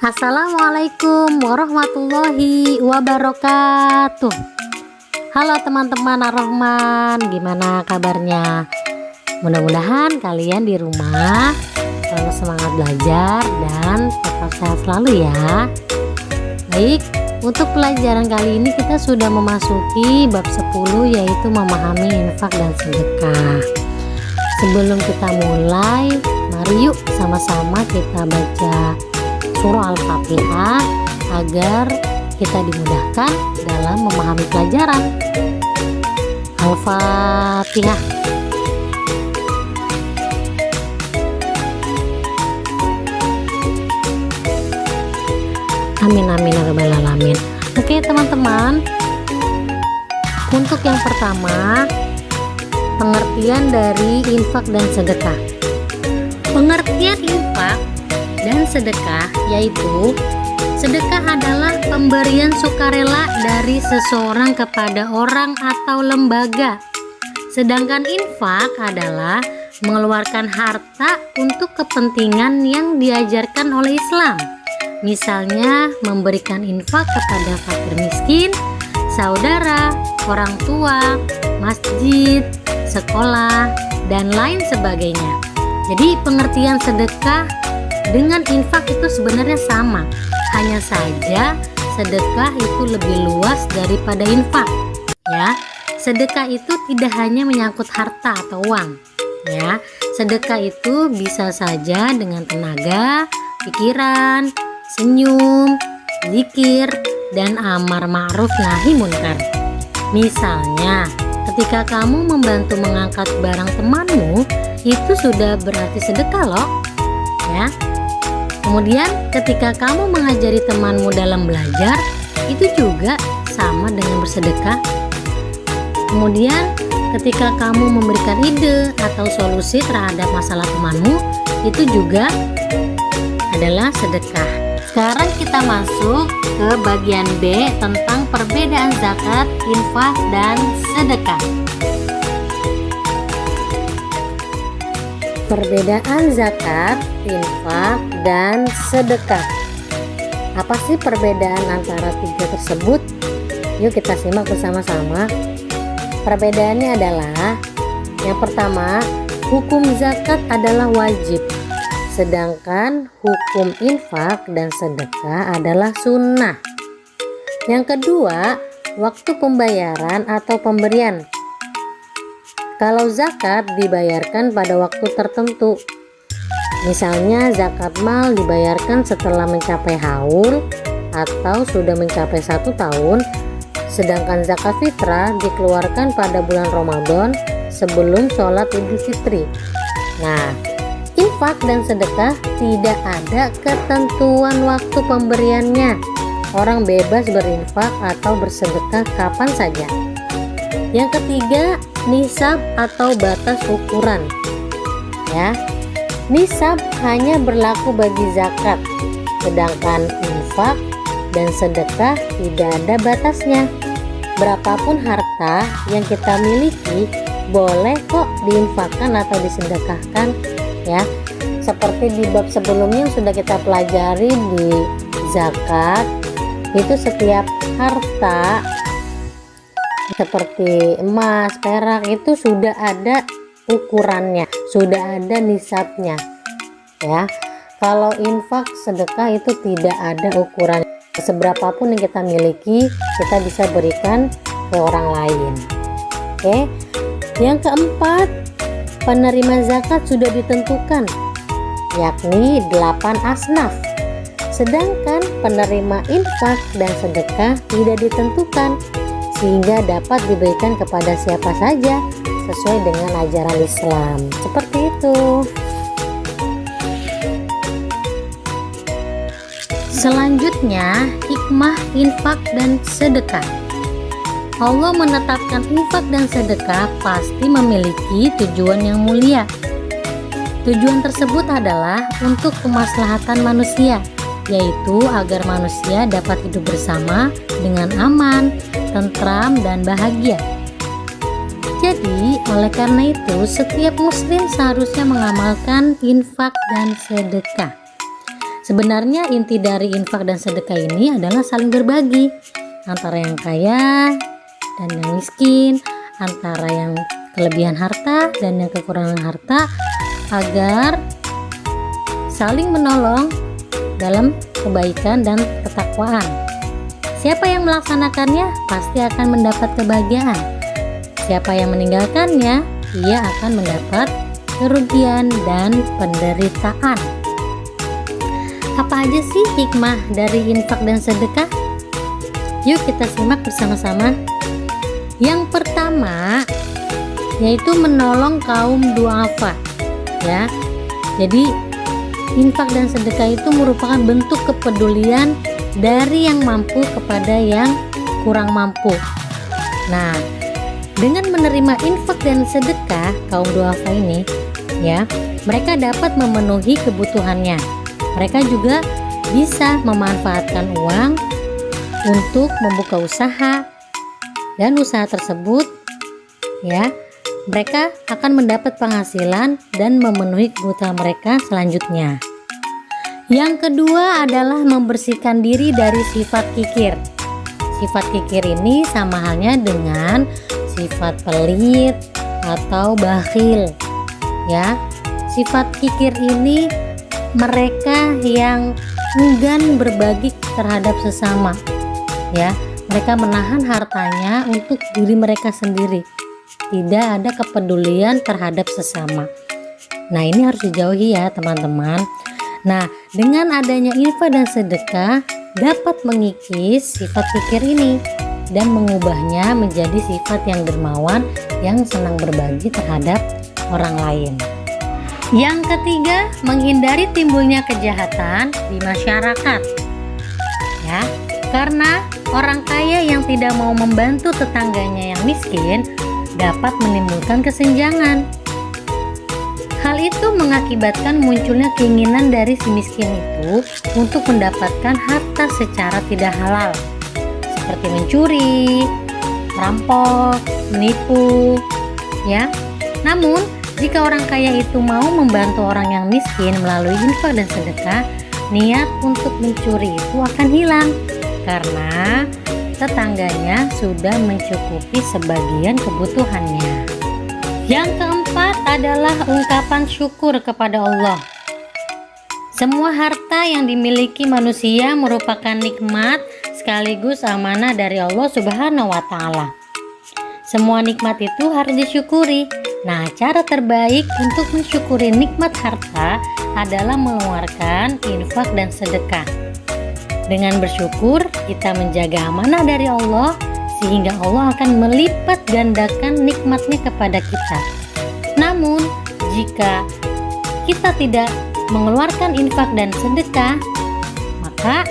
Assalamualaikum warahmatullahi wabarakatuh. Halo teman-teman Ar-Rahman, gimana kabarnya? Mudah-mudahan kalian di rumah selalu semangat belajar dan tetap sehat selalu ya. Baik, untuk pelajaran kali ini kita sudah memasuki bab 10, yaitu memahami infak dan sedekah. Sebelum kita mulai, mari yuk sama-sama kita baca surah Al-Fatihah agar kita dimudahkan dalam memahami pelajaran. Al-Fatihah. Amin amin ya rabbal alamin. Oke teman-teman, untuk yang pertama, pengertian dari infak dan sedekah. Pengertian infak dan sedekah yaitu sedekah adalah pemberian sukarela dari seseorang kepada orang atau lembaga, sedangkan infak adalah mengeluarkan harta untuk kepentingan yang diajarkan oleh Islam. Misalnya memberikan infak kepada fakir miskin, saudara, orang tua, masjid, sekolah, dan lain sebagainya. Jadi pengertian sedekah dengan infak itu sebenarnya sama, hanya saja sedekah itu lebih luas daripada infak ya. Sedekah itu tidak hanya menyangkut harta atau uang ya. Sedekah itu bisa saja dengan tenaga, pikiran, senyum, zikir, dan amar ma'ruf nahi munkar. Misalnya ketika kamu membantu mengangkat barang temanmu, itu sudah berarti sedekah loh ya. Kemudian ketika kamu mengajari temanmu dalam belajar, itu juga sama dengan bersedekah. Kemudian ketika kamu memberikan ide atau solusi terhadap masalah temanmu, itu juga adalah sedekah. Sekarang kita masuk ke bagian B tentang perbedaan zakat, infak, dan sedekah. Perbedaan zakat, infak, dan sedekah. Apa sih perbedaan antara tiga tersebut? Yuk kita simak bersama-sama. Perbedaannya adalah, yang pertama, hukum zakat adalah wajib, sedangkan hukum infak dan sedekah adalah sunnah. Yang kedua, waktu pembayaran atau pemberian. Kalau zakat dibayarkan pada waktu tertentu, misalnya zakat mal dibayarkan setelah mencapai haul atau sudah mencapai 1 tahun, sedangkan zakat fitrah dikeluarkan pada bulan Ramadan sebelum sholat Idul Fitri. Nah, infak dan sedekah tidak ada ketentuan waktu pemberiannya. Orang bebas berinfak atau bersedekah kapan saja. Yang ketiga, nisab atau batas ukuran ya. Nisab hanya berlaku bagi zakat, sedangkan infak dan sedekah tidak ada batasnya. Berapapun harta yang kita miliki boleh kok diinfakkan atau disedekahkan ya. Seperti di bab sebelumnya yang sudah kita pelajari di zakat, itu setiap harta seperti emas, perak itu sudah ada ukurannya, sudah ada nisabnya ya. Kalau infak, sedekah itu tidak ada ukuran. Seberapapun yang kita miliki, kita bisa berikan ke orang lain. Oke. Yang keempat, penerima zakat sudah ditentukan, yakni 8 asnaf. Sedangkan penerima infak dan sedekah tidak ditentukan, sehingga dapat diberikan kepada siapa saja sesuai dengan ajaran Islam. Seperti itu. Selanjutnya, hikmah infak dan sedekah. Allah menetapkan infak dan sedekah pasti memiliki tujuan yang mulia. Tujuan tersebut adalah untuk kemaslahatan manusia, yaitu agar manusia dapat hidup bersama dengan aman, tentram, dan bahagia. Jadi, oleh karena itu, setiap muslim seharusnya mengamalkan infak dan sedekah. Sebenarnya inti dari infak dan sedekah ini adalah saling berbagi antara yang kaya dan yang miskin, antara yang kelebihan harta dan yang kekurangan harta, agar saling menolong dalam kebaikan dan ketakwaan. Siapa yang melaksanakannya pasti akan mendapat kebahagiaan. Siapa yang meninggalkannya, ia akan mendapat kerugian dan penderitaan. Apa aja sih hikmah dari infak dan sedekah? Yuk kita simak bersama-sama. Yang pertama yaitu menolong kaum duafa, ya. Jadi infak dan sedekah itu merupakan bentuk kepedulian dari yang mampu kepada yang kurang mampu. Nah, dengan menerima infak dan sedekah kaum duafa ini, ya, mereka dapat memenuhi kebutuhannya. Mereka juga bisa memanfaatkan uang untuk membuka usaha, dan usaha tersebut, ya, mereka akan mendapat penghasilan dan memenuhi kebutuhan mereka selanjutnya. Yang kedua adalah membersihkan diri dari sifat kikir. Sifat kikir ini sama halnya dengan sifat pelit atau bakhil, ya. Sifat kikir ini mereka yang enggan berbagi terhadap sesama, ya. Mereka menahan hartanya untuk diri mereka sendiri, tidak ada kepedulian terhadap sesama. Nah, ini harus dijauhi ya teman-teman. Nah, dengan adanya infak dan sedekah dapat mengikis sifat kikir ini dan mengubahnya menjadi sifat yang dermawan, yang senang berbagi terhadap orang lain. Yang ketiga, menghindari timbulnya kejahatan di masyarakat, ya, karena orang kaya yang tidak mau membantu tetangganya yang miskin dapat menimbulkan kesenjangan. Hal itu mengakibatkan munculnya keinginan dari si miskin itu untuk mendapatkan harta secara tidak halal, seperti mencuri, merampok, menipu, ya. Namun jika orang kaya itu mau membantu orang yang miskin melalui infak dan sedekah, niat untuk mencuri itu akan hilang karena tetangganya sudah mencukupi sebagian kebutuhannya. Yang keempat adalah ungkapan syukur kepada Allah. Semua harta yang dimiliki manusia merupakan nikmat sekaligus amanah dari Allah Subhanahu wa Ta'ala. Semua nikmat itu harus disyukuri. Nah, cara terbaik untuk mensyukuri nikmat harta adalah mengeluarkan infak dan sedekah. Dengan bersyukur, kita menjaga amanah dari Allah, sehingga Allah akan melipat gandakan nikmatnya kepada kita. Namun, jika kita tidak mengeluarkan infak dan sedekah, maka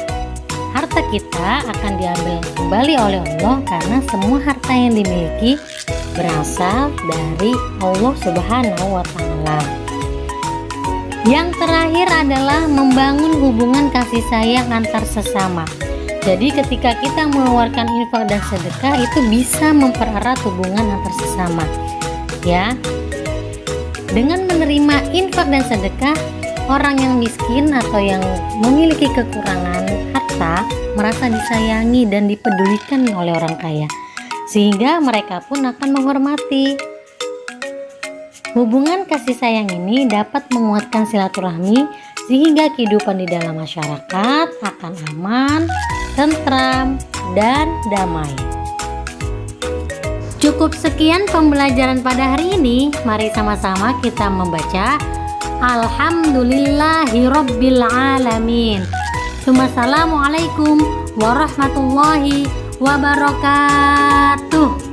harta kita akan diambil kembali oleh Allah, karena semua harta yang dimiliki berasal dari Allah Subhanahu wa Ta'ala. Yang terakhir adalah membangun hubungan kasih sayang antar sesama. Jadi ketika kita mengeluarkan infak dan sedekah, itu bisa mempererat hubungan antar sesama, ya. Dengan menerima infak dan sedekah, orang yang miskin atau yang memiliki kekurangan harta merasa disayangi dan dipedulikan oleh orang kaya, sehingga mereka pun akan menghormati. Hubungan kasih sayang ini dapat menguatkan silaturahmi, sehingga kehidupan di dalam masyarakat akan aman, tentram, dan damai. Cukup sekian pembelajaran pada hari ini. Mari sama-sama kita membaca Alhamdulillahirabbil alamin. Assalamualaikum warahmatullahi wabarakatuh.